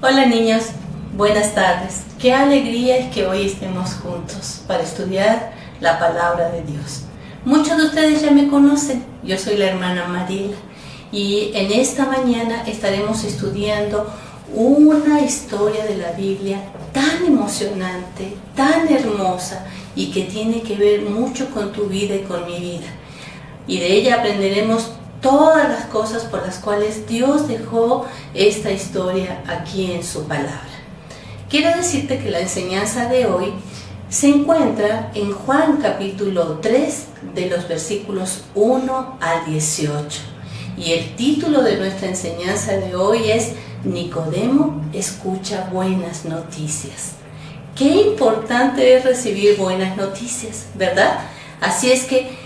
Hola niños, buenas tardes. Qué alegría es que hoy estemos juntos para estudiar la palabra de Dios. Muchos de ustedes ya me conocen, yo soy la hermana Mariela y en esta mañana estaremos estudiando una historia de la Biblia tan emocionante, tan hermosa y que tiene que ver mucho con tu vida y con mi vida. Y de ella aprenderemos todas las cosas por las cuales Dios dejó esta historia aquí en su palabra. Quiero decirte que la enseñanza de hoy se encuentra en Juan capítulo 3 de los versículos 1 al 18. Y el título de nuestra enseñanza de hoy es Nicodemo escucha buenas noticias. Qué importante es recibir buenas noticias, ¿verdad? Así es que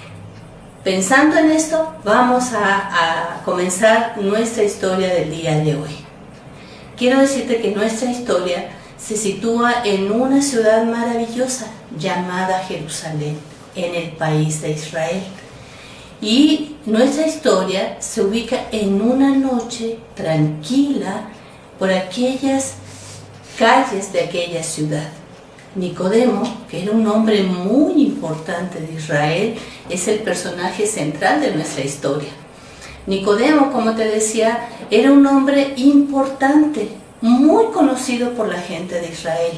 pensando en esto, vamos a comenzar nuestra historia del día de hoy. Quiero decirte que nuestra historia se sitúa en una ciudad maravillosa llamada Jerusalén, en el país de Israel. Y nuestra historia se ubica en una noche tranquila por aquellas calles de aquella ciudad. Nicodemo, que era un hombre muy importante de Israel, es el personaje central de nuestra historia. Nicodemo, como te decía, era un hombre importante, muy conocido por la gente de Israel.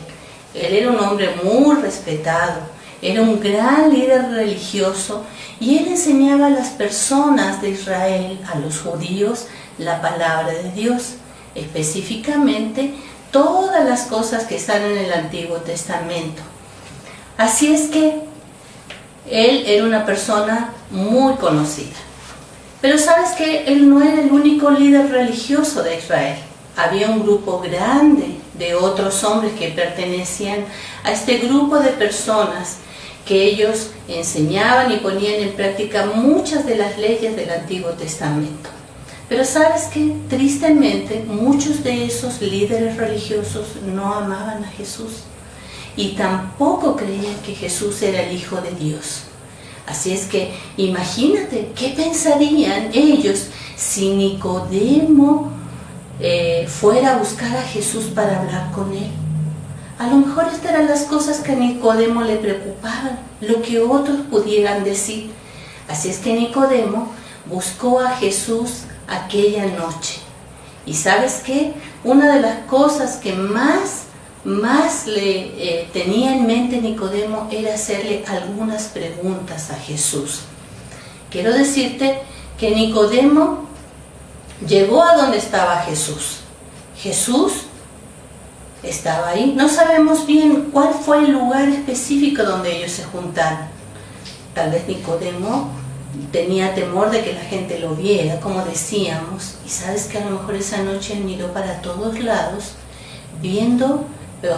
Él era un hombre muy respetado, era un gran líder religioso y él enseñaba a las personas de Israel, a los judíos, la palabra de Dios, específicamente todas las cosas que están en el Antiguo Testamento. Así es que él era una persona muy conocida. Pero sabes que él no era el único líder religioso de Israel. Había un grupo grande de otros hombres que pertenecían a este grupo de personas que ellos enseñaban y ponían en práctica muchas de las leyes del Antiguo Testamento. Pero sabes que tristemente muchos de esos líderes religiosos no amaban a Jesús y tampoco creían que Jesús era el Hijo de Dios. Así es que imagínate qué pensarían ellos si Nicodemo fuera a buscar a Jesús para hablar con él. A lo mejor estas eran las cosas que a Nicodemo le preocupaban, lo que otros pudieran decir. Así es que Nicodemo buscó a Jesús aquella noche. ¿Y sabes qué? Una de las cosas que más le tenía en mente Nicodemo era hacerle algunas preguntas a Jesús. Quiero decirte que Nicodemo llegó a donde estaba Jesús. Jesús estaba ahí. No sabemos bien cuál fue el lugar específico donde ellos se juntaron. Tal vez Nicodemo tenía temor de que la gente lo viera, como decíamos, y sabes que a lo mejor esa noche él miró para todos lados,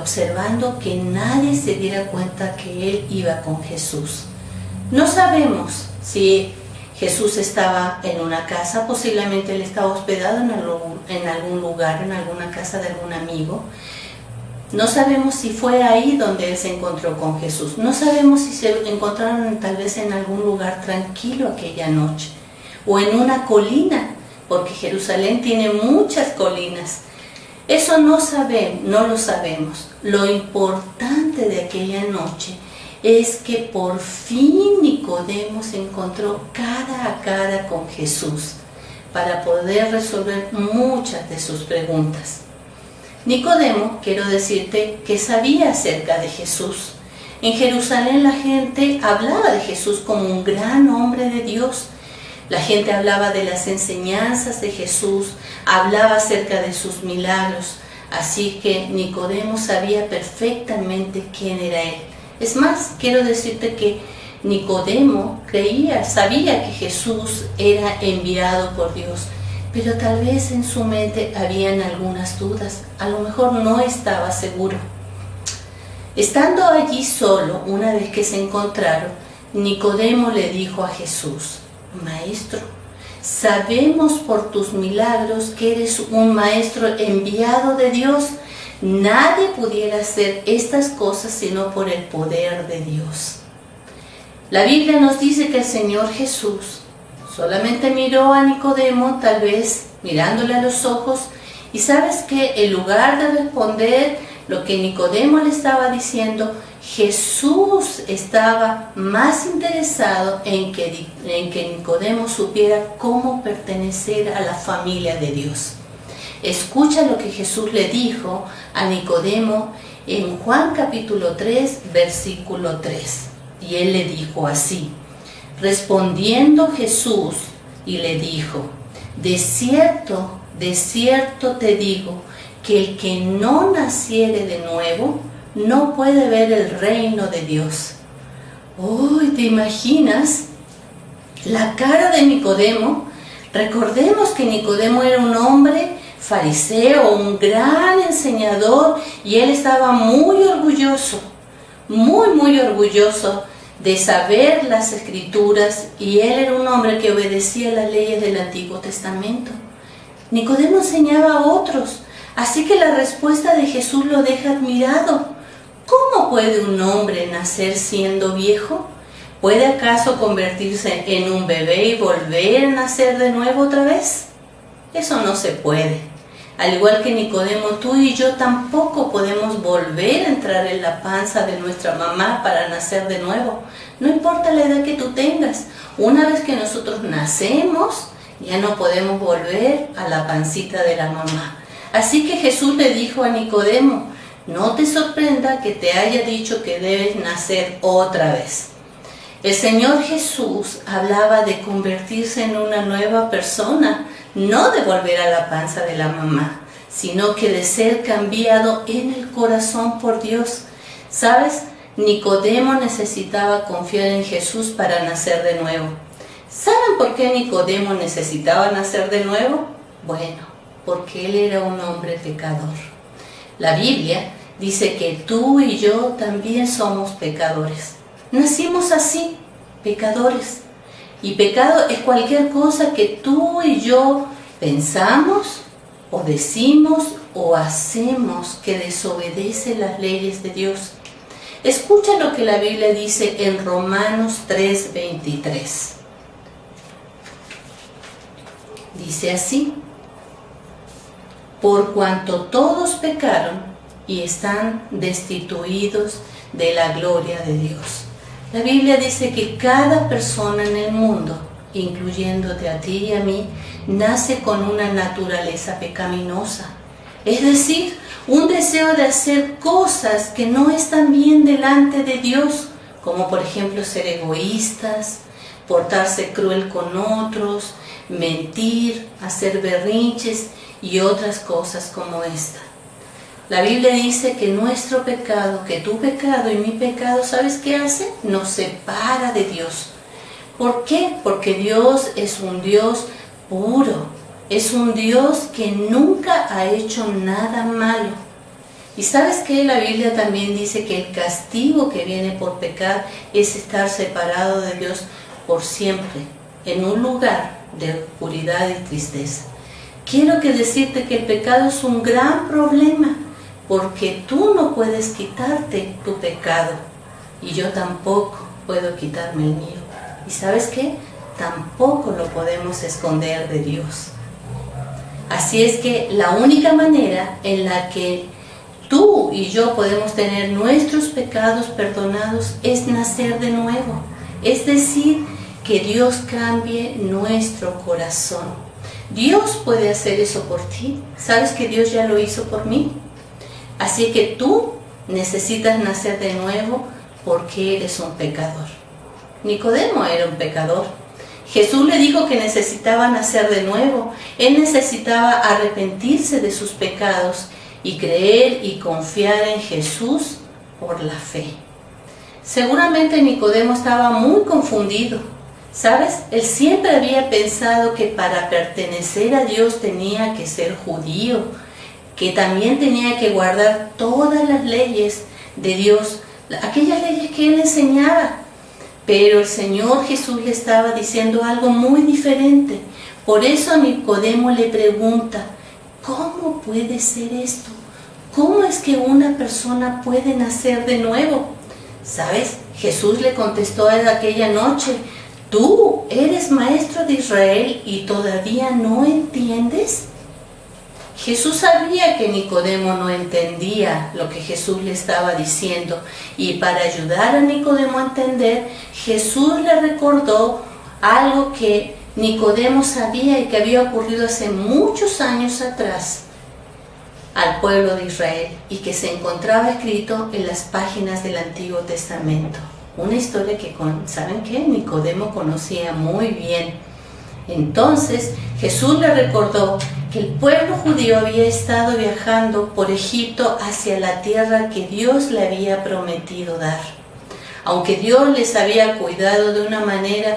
observando que nadie se diera cuenta que él iba con Jesús. No sabemos si Jesús estaba en una casa, posiblemente él estaba hospedado en algún lugar, en alguna casa de algún amigo. No sabemos si fue ahí donde él se encontró con Jesús. No sabemos si se encontraron tal vez en algún lugar tranquilo aquella noche o en una colina, porque Jerusalén tiene muchas colinas. Eso no lo sabemos. Lo importante de aquella noche es que por fin Nicodemo se encontró cara a cara con Jesús para poder resolver muchas de sus preguntas. Nicodemo, quiero decirte que sabía acerca de Jesús. En Jerusalén la gente hablaba de Jesús como un gran hombre de Dios. La gente hablaba de las enseñanzas de Jesús, hablaba acerca de sus milagros. Así que Nicodemo sabía perfectamente quién era él. Es más, quiero decirte que Nicodemo sabía que Jesús era enviado por Dios. Pero tal vez en su mente habían algunas dudas, a lo mejor no estaba seguro. Estando allí solo, una vez que se encontraron, Nicodemo le dijo a Jesús: Maestro, sabemos por tus milagros que eres un maestro enviado de Dios. Nadie pudiera hacer estas cosas sino por el poder de Dios. La Biblia nos dice que el Señor Jesús solamente miró a Nicodemo, tal vez mirándole a los ojos, Y sabes que en lugar de responder lo que Nicodemo le estaba diciendo, Jesús estaba más interesado en que Nicodemo supiera cómo pertenecer a la familia de Dios. Escucha lo que Jesús le dijo a Nicodemo en Juan capítulo 3, versículo 3. Y él le dijo así: respondiendo Jesús y le dijo, de cierto te digo, que el que no naciere de nuevo no puede ver el reino de Dios. Uy, ¿te imaginas la cara de Nicodemo? Recordemos que Nicodemo era un hombre fariseo, un gran enseñador, y él estaba muy orgulloso de saber las Escrituras, y él era un hombre que obedecía las leyes del Antiguo Testamento. Nicodemo enseñaba a otros, así que la respuesta de Jesús lo deja admirado. ¿Cómo puede un hombre nacer siendo viejo? ¿Puede acaso convertirse en un bebé y volver a nacer de nuevo otra vez? Eso no se puede. Al igual que Nicodemo, tú y yo tampoco podemos volver a entrar en la panza de nuestra mamá para nacer de nuevo. No importa la edad que tú tengas. Una vez que nosotros nacemos, ya no podemos volver a la pancita de la mamá. Así que Jesús le dijo a Nicodemo, no te sorprenda que te haya dicho que debes nacer otra vez. El Señor Jesús hablaba de convertirse en una nueva persona, no de volver a la panza de la mamá, sino que de ser cambiado en el corazón por Dios. ¿Sabes? Nicodemo necesitaba confiar en Jesús para nacer de nuevo. ¿Saben por qué Nicodemo necesitaba nacer de nuevo? Bueno, porque él era un hombre pecador. La Biblia dice que tú y yo también somos pecadores. Nacimos así, pecadores. Y pecado es cualquier cosa que tú y yo pensamos o decimos o hacemos que desobedece las leyes de Dios. Escucha lo que la Biblia dice en Romanos 3:23. Dice así: por cuanto todos pecaron y están destituidos de la gloria de Dios. La Biblia dice que cada persona en el mundo, incluyéndote a ti y a mí, nace con una naturaleza pecaminosa. Es decir, un deseo de hacer cosas que no están bien delante de Dios, como por ejemplo ser egoístas, portarse cruel con otros, mentir, hacer berrinches y otras cosas como esta. La Biblia dice que nuestro pecado, que tu pecado y mi pecado, ¿sabes qué hace? Nos separa de Dios. ¿Por qué? Porque Dios es un Dios puro, es un Dios que nunca ha hecho nada malo. Y ¿sabes qué? La Biblia también dice que el castigo que viene por pecar es estar separado de Dios por siempre, en un lugar de oscuridad y tristeza. Quiero decirte que el pecado es un gran problema, porque tú no puedes quitarte tu pecado, y yo tampoco puedo quitarme el mío. ¿Y sabes qué? Tampoco lo podemos esconder de Dios. Así es que la única manera en la que tú y yo podemos tener nuestros pecados perdonados es nacer de nuevo. Es decir, que Dios cambie nuestro corazón. Dios puede hacer eso por ti. ¿Sabes que Dios ya lo hizo por mí? Así que tú necesitas nacer de nuevo porque eres un pecador. Nicodemo era un pecador. Jesús le dijo que necesitaba nacer de nuevo. Él necesitaba arrepentirse de sus pecados y creer y confiar en Jesús por la fe. Seguramente Nicodemo estaba muy confundido. ¿Sabes? Él siempre había pensado que para pertenecer a Dios tenía que ser judío, que también tenía que guardar todas las leyes de Dios, aquellas leyes que él enseñaba. Pero el Señor Jesús le estaba diciendo algo muy diferente. Por eso Nicodemo le pregunta, ¿cómo puede ser esto? ¿Cómo es que una persona puede nacer de nuevo? ¿Sabes? Jesús le contestó aquella noche, ¿tú eres maestro de Israel y todavía no entiendes? Jesús sabía que Nicodemo no entendía lo que Jesús le estaba diciendo, y para ayudar a Nicodemo a entender, Jesús le recordó algo que Nicodemo sabía y que había ocurrido hace muchos años atrás al pueblo de Israel y que se encontraba escrito en las páginas del Antiguo Testamento. Una historia que, ¿saben qué? Nicodemo conocía muy bien. Entonces Jesús le recordó que el pueblo judío había estado viajando por Egipto hacia la tierra que Dios le había prometido dar. Aunque Dios les había cuidado de una manera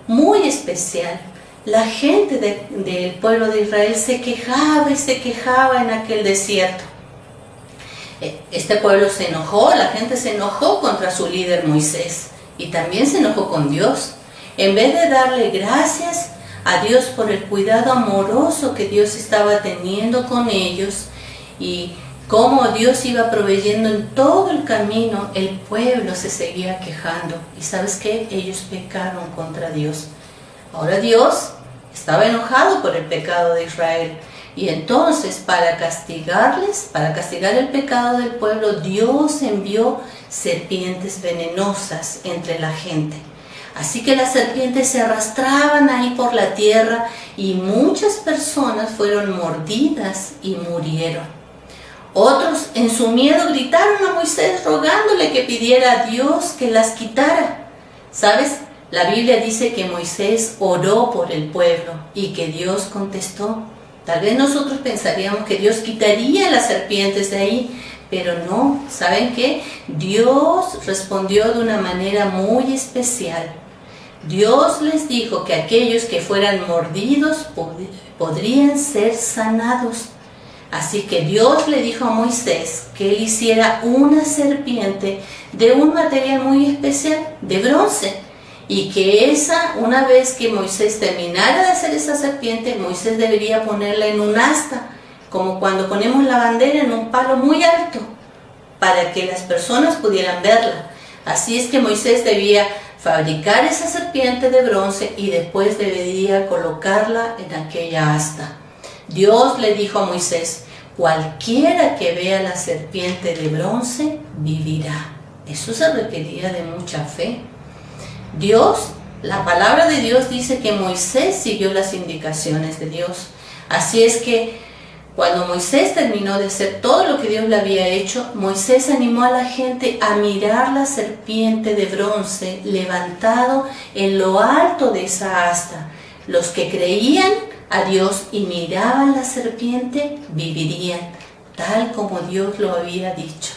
muy especial, la gente del pueblo de Israel se quejaba y se quejaba en aquel desierto. Este pueblo se enojó, la gente se enojó contra su líder Moisés y también se enojó con Dios. En vez de darle gracias a Dios por el cuidado amoroso que Dios estaba teniendo con ellos y cómo Dios iba proveyendo en todo el camino, el pueblo se seguía quejando. ¿Y sabes qué? Ellos pecaron contra Dios. Ahora Dios estaba enojado por el pecado de Israel. Y entonces, para castigarles, para castigar el pecado del pueblo, Dios envió serpientes venenosas entre la gente. Así que las serpientes se arrastraban ahí por la tierra y muchas personas fueron mordidas y murieron. Otros en su miedo gritaron a Moisés rogándole que pidiera a Dios que las quitara. ¿Sabes? La Biblia dice que Moisés oró por el pueblo y que Dios contestó. Tal vez nosotros pensaríamos que Dios quitaría las serpientes de ahí, pero no. ¿Saben qué? Dios respondió de una manera muy especial. Dios les dijo que aquellos que fueran mordidos podrían ser sanados. Así que Dios le dijo a Moisés que él hiciera una serpiente de un material muy especial, de bronce, y que una vez que Moisés terminara de hacer esa serpiente, Moisés debería ponerla en un asta, como cuando ponemos la bandera en un palo muy alto, para que las personas pudieran verla. Así es que Moisés debía fabricar esa serpiente de bronce y después debería colocarla en aquella asta. Dios le dijo a Moisés: cualquiera que vea la serpiente de bronce vivirá. Eso se requería de mucha fe. La palabra de Dios dice que Moisés siguió las indicaciones de Dios. Así es que cuando Moisés terminó de hacer todo lo que Dios le había hecho, Moisés animó a la gente a mirar la serpiente de bronce levantado en lo alto de esa asta. Los que creían a Dios y miraban la serpiente vivirían, tal como Dios lo había dicho.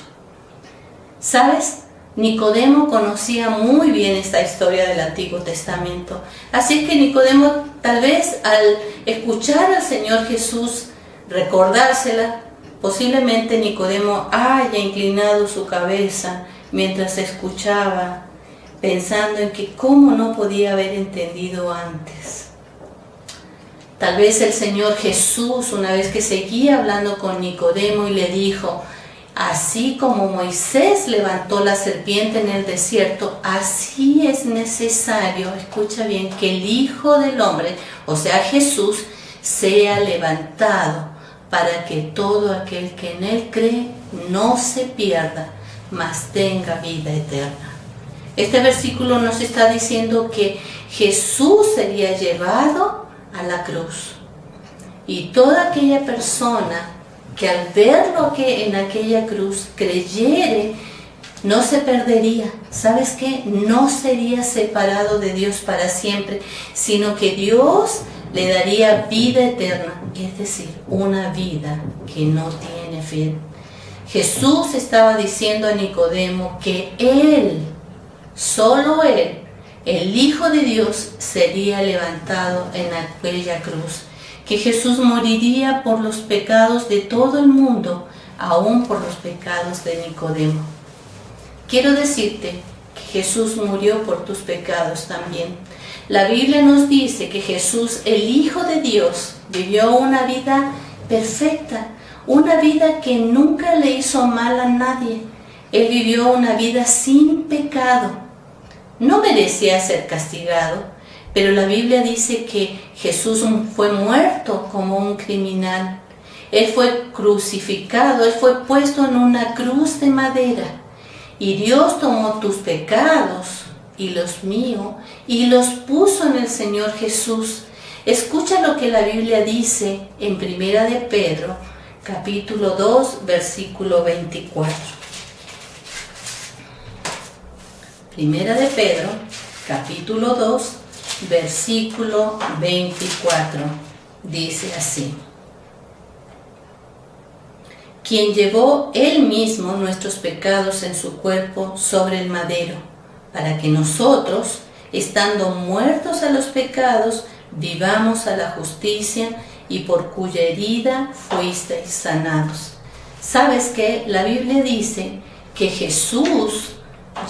¿Sabes? Nicodemo conocía muy bien esta historia del Antiguo Testamento. Así que Nicodemo, tal vez al escuchar al Señor Jesús recordársela, posiblemente Nicodemo haya inclinado su cabeza mientras escuchaba, pensando en que cómo no podía haber entendido antes. Tal vez el Señor Jesús, una vez que seguía hablando con Nicodemo y le dijo: así como Moisés levantó la serpiente en el desierto, así es necesario, escucha bien, que el Hijo del Hombre, o sea Jesús, sea levantado para que todo aquel que en Él cree no se pierda, mas tenga vida eterna. Este versículo nos está diciendo que Jesús sería llevado a la cruz. Y toda aquella persona que al verlo en aquella cruz creyere, no se perdería. ¿Sabes qué? No sería separado de Dios para siempre, sino que Dios le daría vida eterna, es decir, una vida que no tiene fin. Jesús estaba diciendo a Nicodemo que Él, solo Él, el Hijo de Dios, sería levantado en aquella cruz, que Jesús moriría por los pecados de todo el mundo, aún por los pecados de Nicodemo. Quiero decirte que Jesús murió por tus pecados también. La Biblia nos dice que Jesús, el Hijo de Dios, vivió una vida perfecta, una vida que nunca le hizo mal a nadie. Él vivió una vida sin pecado. No merecía ser castigado, pero la Biblia dice que Jesús fue muerto como un criminal. Él fue crucificado, Él fue puesto en una cruz de madera. Y Dios tomó tus pecados y los míos y los puso en el Señor Jesús. Escucha lo que la Biblia dice en Primera de Pedro, capítulo 2, versículo 24. Primera de Pedro, capítulo 2, versículo 24. Dice así: quien llevó Él mismo nuestros pecados en su cuerpo sobre el madero, para que nosotros, estando muertos a los pecados, vivamos a la justicia, y por cuya herida fuisteis sanados. ¿Sabes qué? La Biblia dice que Jesús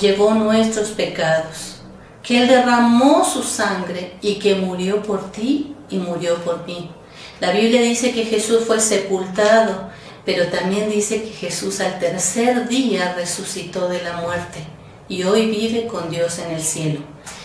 llevó nuestros pecados, que Él derramó su sangre y que murió por ti y murió por mí. La Biblia dice que Jesús fue sepultado, pero también dice que Jesús al tercer día resucitó de la muerte y hoy vive con Dios en el cielo.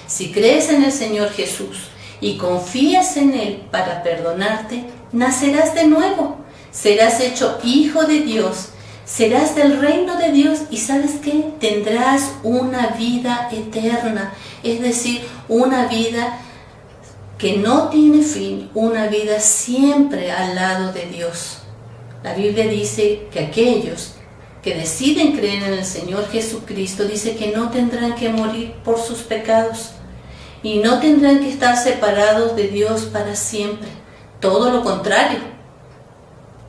Si crees en el Señor Jesús y confías en Él para perdonarte, nacerás de nuevo, serás hecho hijo de Dios, serás del reino de Dios y ¿sabes qué? Tendrás una vida eterna, es decir, una vida que no tiene fin, una vida siempre al lado de Dios. La Biblia dice que aquellos que deciden creer en el Señor Jesucristo, dice que no tendrán que morir por sus pecados y no tendrán que estar separados de Dios para siempre. Todo lo contrario.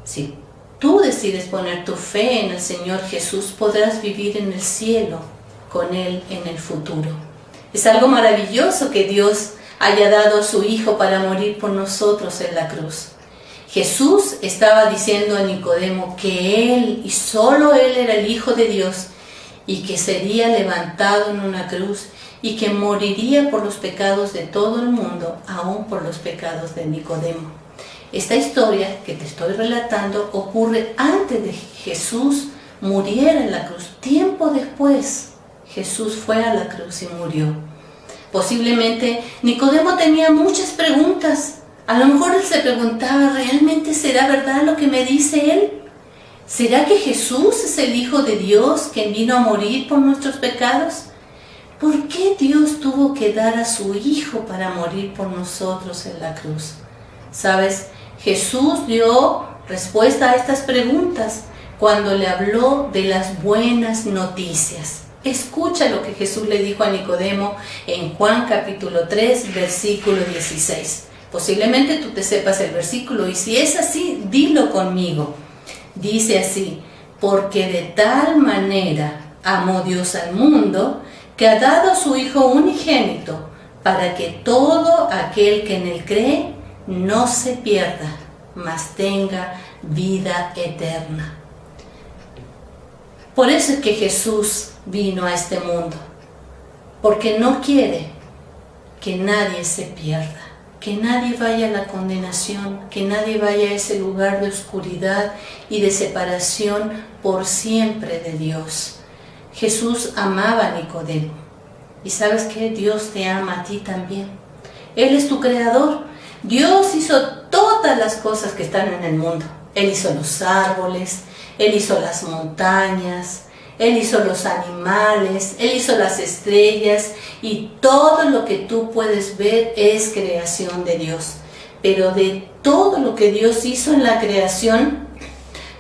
Si tú decides poner tu fe en el Señor Jesús, podrás vivir en el cielo con Él en el futuro. Es algo maravilloso que Dios haya dado a su Hijo para morir por nosotros en la cruz. Jesús estaba diciendo a Nicodemo que Él y solo Él era el Hijo de Dios y que sería levantado en una cruz y que moriría por los pecados de todo el mundo, aún por los pecados de Nicodemo. Esta historia que te estoy relatando ocurre antes de que Jesús muriera en la cruz. Tiempo después, Jesús fue a la cruz y murió. Posiblemente Nicodemo tenía muchas preguntas. A lo mejor él se preguntaba, ¿realmente será verdad lo que me dice él? ¿Será que Jesús es el Hijo de Dios que vino a morir por nuestros pecados? ¿Por qué Dios tuvo que dar a su Hijo para morir por nosotros en la cruz? ¿Sabes? Jesús dio respuesta a estas preguntas cuando le habló de las buenas noticias. Escucha lo que Jesús le dijo a Nicodemo en Juan capítulo 3, versículo 16. Posiblemente tú te sepas el versículo y si es así, dilo conmigo. Dice así: porque de tal manera amó Dios al mundo que ha dado a su Hijo unigénito para que todo aquel que en Él cree no se pierda, mas tenga vida eterna. Por eso es que Jesús vino a este mundo, porque no quiere que nadie se pierda, que nadie vaya a la condenación, que nadie vaya a ese lugar de oscuridad y de separación por siempre de Dios. Jesús amaba a Nicodemo. ¿Y sabes qué? Dios te ama a ti también. Él es tu creador. Dios hizo todas las cosas que están en el mundo. Él hizo los árboles, Él hizo las montañas, Él hizo los animales, Él hizo las estrellas y todo lo que tú puedes ver es creación de Dios. Pero de todo lo que Dios hizo en la creación,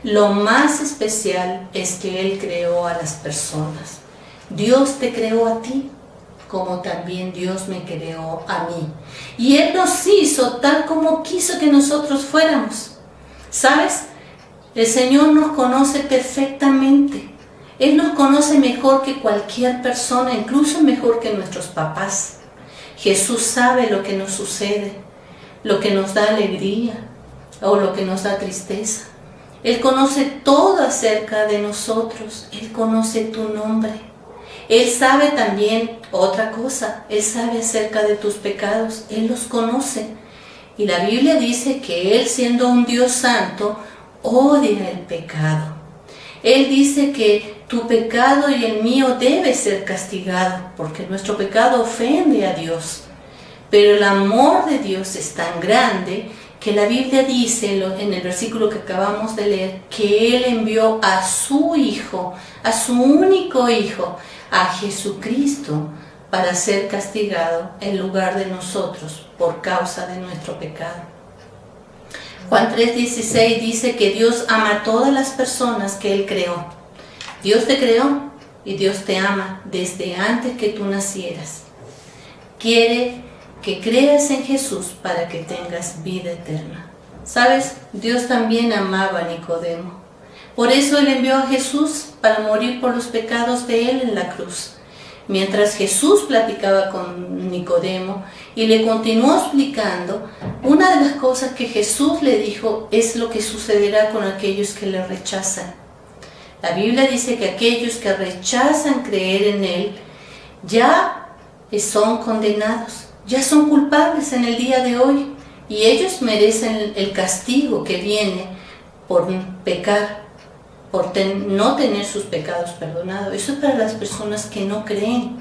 lo más especial es que Él creó a las personas. Dios te creó a ti, como también Dios me creó a mí. Y Él nos hizo tal como quiso que nosotros fuéramos. ¿Sabes? El Señor nos conoce perfectamente. Él nos conoce mejor que cualquier persona, incluso mejor que nuestros papás. Jesús sabe lo que nos sucede, lo que nos da alegría o lo que nos da tristeza. Él conoce todo acerca de nosotros. Él conoce tu nombre. Él sabe también otra cosa. Él sabe acerca de tus pecados. Él los conoce. Y la Biblia dice que Él, siendo un Dios santo, odia el pecado. Él dice que tu pecado y el mío debe ser castigado, porque nuestro pecado ofende a Dios. Pero el amor de Dios es tan grande que la Biblia dice en el versículo que acabamos de leer, que Él envió a su Hijo, a su único Hijo, a Jesucristo, para ser castigado en lugar de nosotros por causa de nuestro pecado. Juan 3:16 dice que Dios ama a todas las personas que Él creó. Dios te creó y Dios te ama desde antes que tú nacieras. Quiere que creas en Jesús para que tengas vida eterna. ¿Sabes? Dios también amaba a Nicodemo. Por eso Él envió a Jesús para morir por los pecados de Él en la cruz. Mientras Jesús platicaba con Nicodemo y le continuó explicando, una de las cosas que Jesús le dijo es lo que sucederá con aquellos que le rechazan. La Biblia dice que aquellos que rechazan creer en Él ya son condenados, ya son culpables en el día de hoy y ellos merecen el castigo que viene por pecar, por no tener sus pecados perdonados. Eso es para las personas que no creen.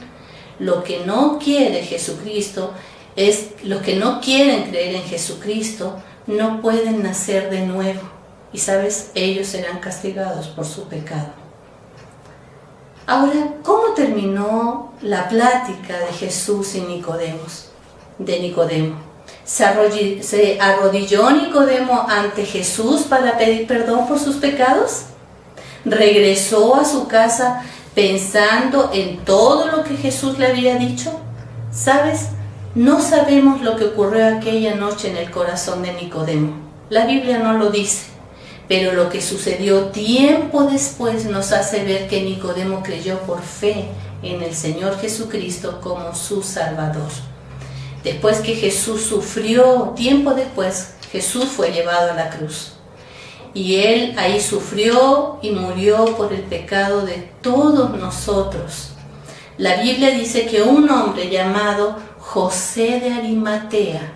Lo que no quiere Jesucristo es, los que no quieren creer en Jesucristo no pueden nacer de nuevo. Y sabes, ellos serán castigados por su pecado. Ahora, ¿cómo terminó la plática de Jesús y Nicodemo? ¿Se arrodilló Nicodemo ante Jesús para pedir perdón por sus pecados? ¿Regresó a su casa pensando en todo lo que Jesús le había dicho? ¿Sabes? No sabemos lo que ocurrió aquella noche en el corazón de Nicodemo. La Biblia no lo dice. Pero lo que sucedió tiempo después nos hace ver que Nicodemo creyó por fe en el Señor Jesucristo como su Salvador. Después que Jesús sufrió, tiempo después, Jesús fue llevado a la cruz. Y Él ahí sufrió y murió por el pecado de todos nosotros. La Biblia dice que un hombre llamado José de Arimatea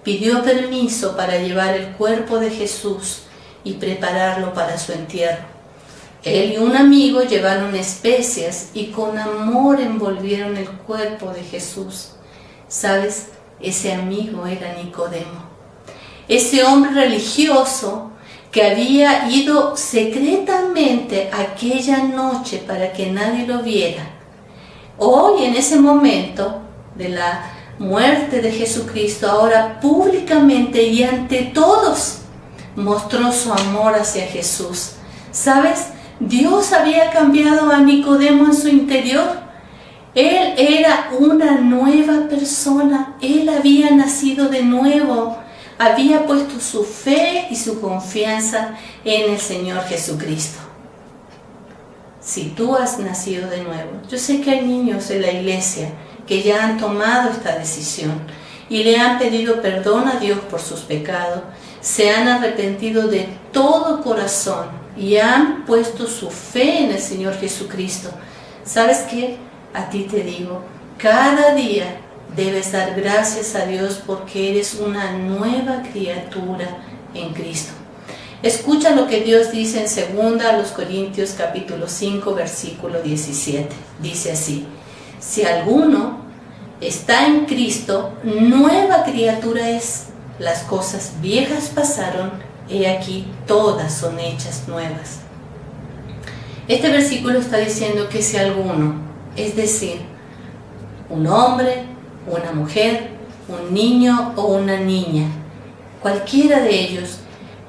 pidió permiso para llevar el cuerpo de Jesús y prepararlo para su entierro. Él y un amigo llevaron especias y con amor envolvieron el cuerpo de Jesús. ¿Sabes? Ese amigo era Nicodemo. Ese hombre religioso que había ido secretamente aquella noche para que nadie lo viera. Hoy, en ese momento de la muerte de Jesucristo, ahora públicamente y ante todos, mostró su amor hacia Jesús. ¿Sabes? Dios había cambiado a Nicodemo en su interior. Él era una nueva persona. Él había nacido de nuevo. Había puesto su fe y su confianza en el Señor Jesucristo. Si tú has nacido de nuevo, yo sé que hay niños en la iglesia que ya han tomado esta decisión y le han pedido perdón a Dios por sus pecados, se han arrepentido de todo corazón y han puesto su fe en el Señor Jesucristo. ¿Sabes qué? A ti te digo, cada día debes dar gracias a Dios porque eres una nueva criatura en Cristo. Escucha lo que Dios dice en 2 Corintios capítulo 5 versículo 17. Dice así: si alguno está en Cristo, nueva criatura es. Las cosas viejas pasaron, he aquí todas son hechas nuevas. Este versículo está diciendo que si alguno, es decir, un hombre, una mujer, un niño o una niña, cualquiera de ellos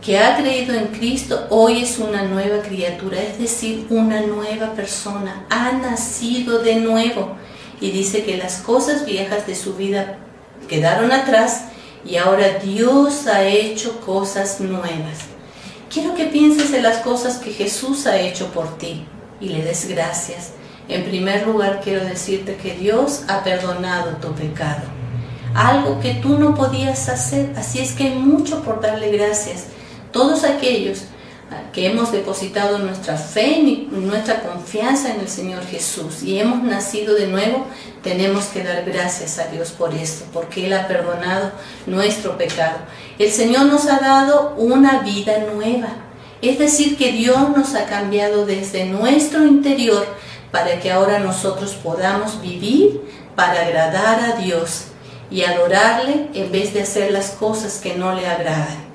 que ha creído en Cristo, hoy es una nueva criatura, es decir, una nueva persona, ha nacido de nuevo. Y dice que las cosas viejas de su vida quedaron atrás y ahora Dios ha hecho cosas nuevas. Quiero que pienses en las cosas que Jesús ha hecho por ti y le des gracias. En primer lugar, quiero decirte que Dios ha perdonado tu pecado, algo que tú no podías hacer, así es que hay mucho por darle gracias. Todos aquellos que hemos depositado nuestra fe y nuestra confianza en el Señor Jesús y hemos nacido de nuevo, tenemos que dar gracias a Dios por esto, porque Él ha perdonado nuestro pecado. El Señor nos ha dado una vida nueva, es decir, que Dios nos ha cambiado desde nuestro interior para que ahora nosotros podamos vivir para agradar a Dios y adorarle en vez de hacer las cosas que no le agradan.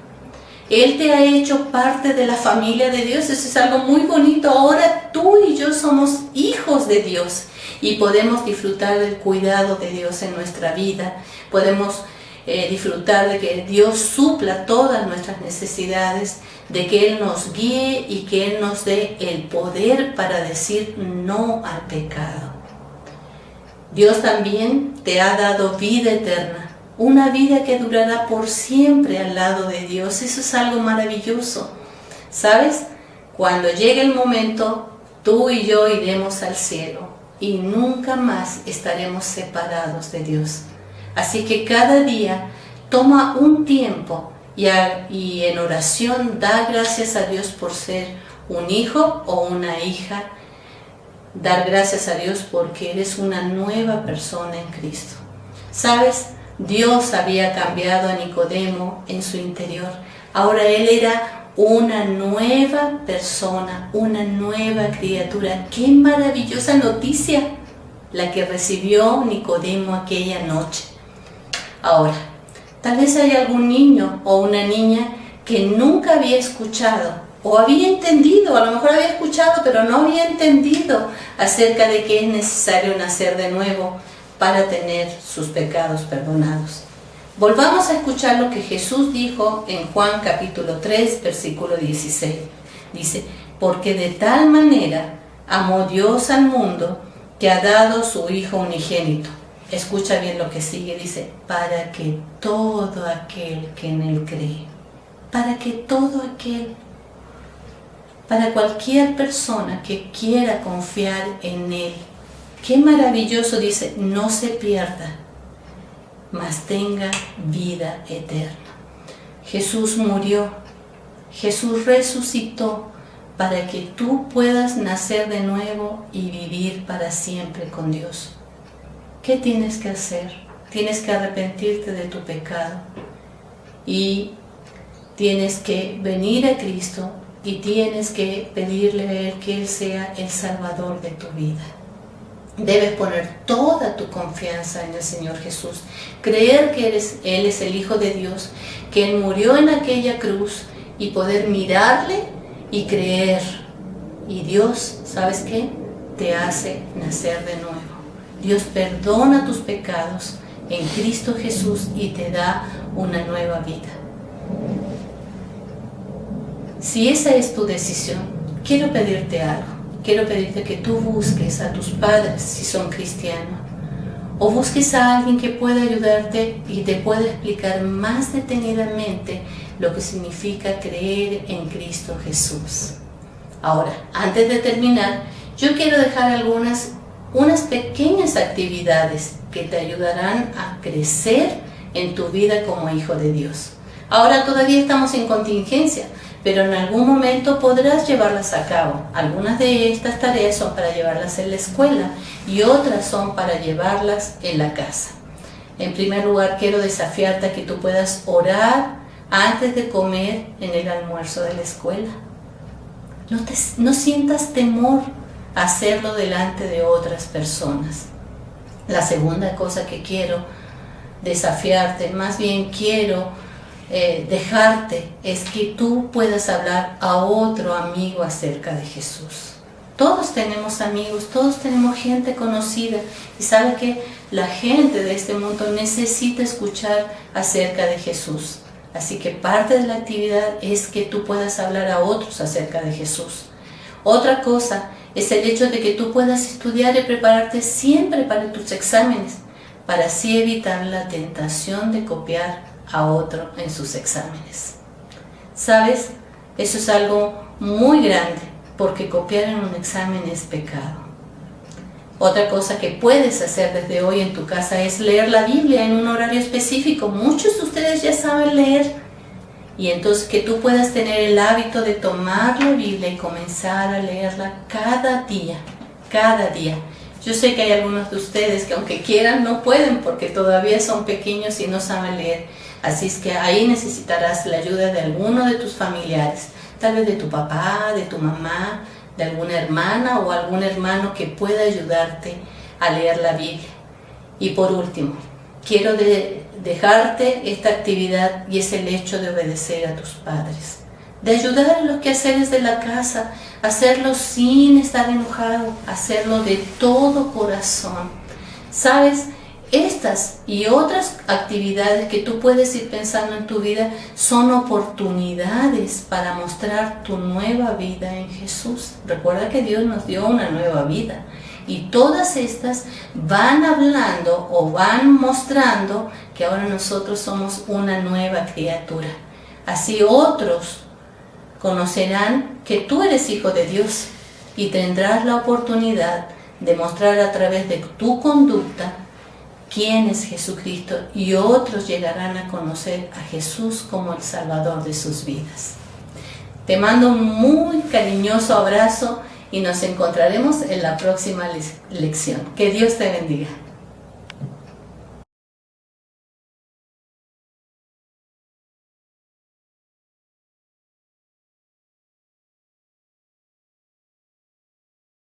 Él te ha hecho parte de la familia de Dios. Eso es algo muy bonito. Ahora tú y yo somos hijos de Dios y podemos disfrutar del cuidado de Dios en nuestra vida. Podemos disfrutar de que Dios supla todas nuestras necesidades, de que Él nos guíe y que Él nos dé el poder para decir no al pecado. Dios también te ha dado vida eterna, una vida que durará por siempre al lado de Dios. Eso es algo maravilloso. ¿Sabes? Cuando llegue el momento, tú y yo iremos al cielo y nunca más estaremos separados de Dios. Así que cada día toma un tiempo y en oración da gracias a Dios por ser un hijo o una hija. Dar gracias a Dios porque eres una nueva persona en Cristo. ¿Sabes? Dios había cambiado a Nicodemo en su interior. Ahora él era una nueva persona, una nueva criatura. ¡Qué maravillosa noticia la que recibió Nicodemo aquella noche! Ahora, tal vez hay algún niño o una niña que nunca había escuchado o había entendido, a lo mejor había escuchado, pero no había entendido acerca de que es necesario nacer de nuevo para tener sus pecados perdonados. Volvamos a escuchar lo que Jesús dijo en Juan capítulo 3, versículo 16. Dice, porque de tal manera amó Dios al mundo que ha dado su Hijo unigénito. Escucha bien lo que sigue, dice, para que todo aquel que en Él cree, para que todo aquel, para cualquier persona que quiera confiar en Él. Qué maravilloso, dice, no se pierda, mas tenga vida eterna. Jesús murió, Jesús resucitó para que tú puedas nacer de nuevo y vivir para siempre con Dios. ¿Qué tienes que hacer? Tienes que arrepentirte de tu pecado y tienes que venir a Cristo y tienes que pedirle a Él que Él sea el Salvador de tu vida. Debes poner toda tu confianza en el Señor Jesús, creer que Él es el Hijo de Dios, que Él murió en aquella cruz y poder mirarle y creer. Y Dios, ¿sabes qué? Te hace nacer de nuevo. Dios perdona tus pecados en Cristo Jesús y te da una nueva vida. Si esa es tu decisión, quiero pedirte algo. Quiero pedirte que tú busques a tus padres si son cristianos, o busques a alguien que pueda ayudarte y te pueda explicar más detenidamente lo que significa creer en Cristo Jesús. Ahora, antes de terminar, yo quiero dejar unas pequeñas actividades que te ayudarán a crecer en tu vida como hijo de Dios. Ahora todavía estamos en contingencia, pero en algún momento podrás llevarlas a cabo. Algunas de estas tareas son para llevarlas en la escuela y otras son para llevarlas en la casa. En primer lugar, quiero desafiarte a que tú puedas orar antes de comer en el almuerzo de la escuela. No sientas temor a hacerlo delante de otras personas. La segunda cosa que quiero desafiarte, más bien quiero dejarte, es que tú puedas hablar a otro amigo acerca de Jesús. Todos tenemos amigos, todos tenemos gente conocida, y sabe que la gente de este mundo necesita escuchar acerca de Jesús. Así que parte de la actividad es que tú puedas hablar a otros acerca de Jesús. Otra cosa es el hecho de que tú puedas estudiar y prepararte siempre para tus exámenes, para así evitar la tentación de copiar a otro en sus exámenes. ¿Sabes? Eso es algo muy grande, porque copiar en un examen es pecado. Otra cosa que puedes hacer desde hoy en tu casa es leer la Biblia en un horario específico. Muchos de ustedes ya saben leer, y entonces que tú puedas tener el hábito de tomar la Biblia y comenzar a leerla cada día, cada día. Yo sé que hay algunos de ustedes que aunque quieran no pueden porque todavía son pequeños y no saben leer. Así es que ahí necesitarás la ayuda de alguno de tus familiares, tal vez de tu papá, de tu mamá, de alguna hermana o algún hermano que pueda ayudarte a leer la Biblia. Y por último, quiero dejarte esta actividad y es el hecho de obedecer a tus padres, de ayudar en los quehaceres de la casa, hacerlo sin estar enojado, hacerlo de todo corazón. ¿Sabes? Estas y otras actividades que tú puedes ir pensando en tu vida son oportunidades para mostrar tu nueva vida en Jesús. Recuerda que Dios nos dio una nueva vida y todas estas van hablando o van mostrando que ahora nosotros somos una nueva criatura. Así otros conocerán que tú eres hijo de Dios y tendrás la oportunidad de mostrar a través de tu conducta quién es Jesucristo, y otros llegarán a conocer a Jesús como el Salvador de sus vidas. Te mando un muy cariñoso abrazo y nos encontraremos en la próxima lección. Que Dios te bendiga.